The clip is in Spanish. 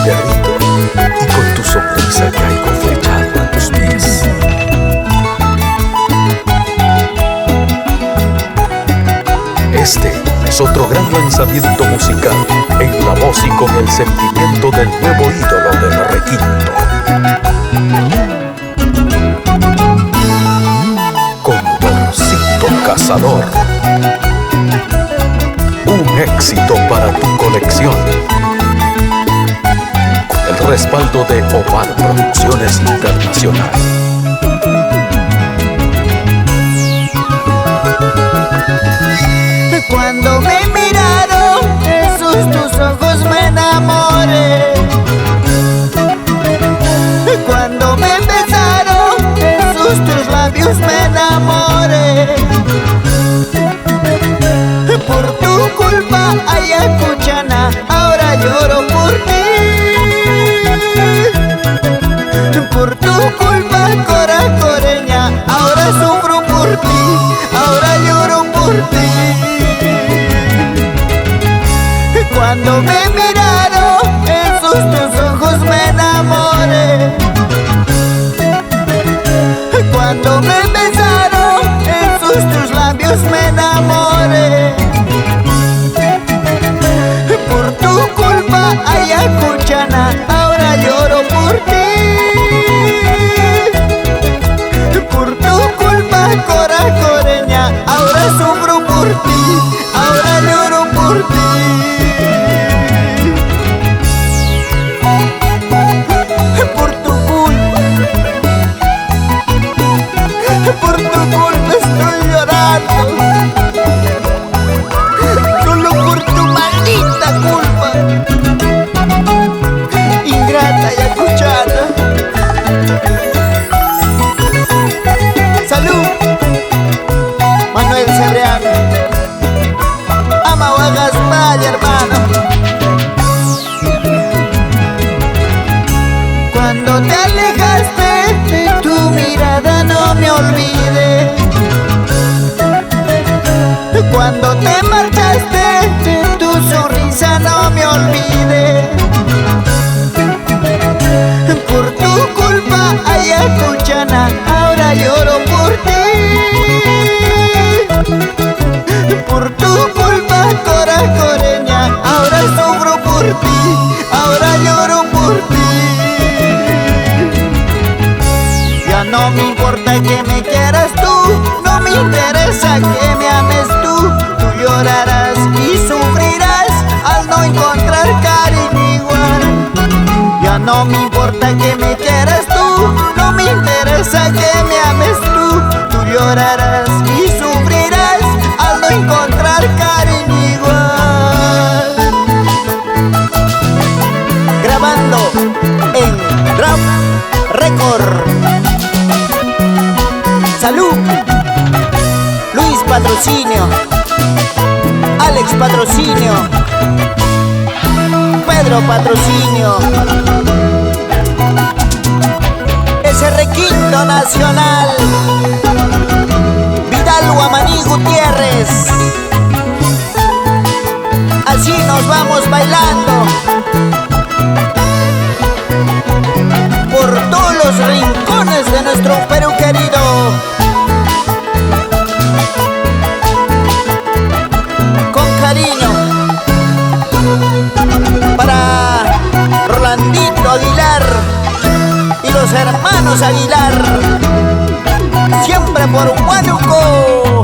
cigarrito y con tu sonrisa caigo flechado a tus pies. Este es otro gran lanzamiento musical en la voz y con el sentimiento del nuevo ídolo del requinto. Condorcito Cazador. Un éxito para tu colección. Con el respaldo de Omar Producciones Internacional. Cuando me miraron, Jesús, tus ojos me enamoré. Cuando me besaron, Jesús, tus labios me enamoré. Por tu culpa, Ayacuchana, ahora lloro por ti. Por tu culpa, Coracoreña, ahora sufro por ti, ahora lloro por ti. Cuando me miraron, Jesús, tus ojos me enamoré. Cuando me besaron, Jesús, tus labios me enamoré. Por tu culpa, Ayacuchana, ahora lloro por ti. Por tu culpa, Coracoreña, ahora sufro por ti, ahora lloro por ti. Por tu culpa estoy llorando, solo por tu maldita culpa, ingrata Ayacuchana. Salud, Manuel Cebrián, ama o hagas mal, hermano. Cuando te alejaste de tu mirada no me olvidé. Cuando te marchaste de tu sonrisa no me olvidé. Por tu culpa, Ayacuchana, ahora lloro por ti. Por tu culpa, Coracoreña, ahora sufro por ti, ahora lloro por ti. Ya no me importa que me quieras tú, no me interesa que me ames tú. Tú llorarás y sufrirás al no encontrar cariño igual. Ya no me importa que me quieras tú, no me interesa que me ames tú. Tú llorarás y sufrirás al no encontrar cariño igual. Grabando en Rap Record. Salud, Luis Patrocinio, Alex Patrocinio, Pedro Patrocinio, ese requinto nacional, Vidal Guamaní Gutiérrez. Así nos vamos bailando por todos los rincones de nuestro Perú querido. Con cariño para Rolandito Aguilar y los hermanos Aguilar, siempre por Huánuco.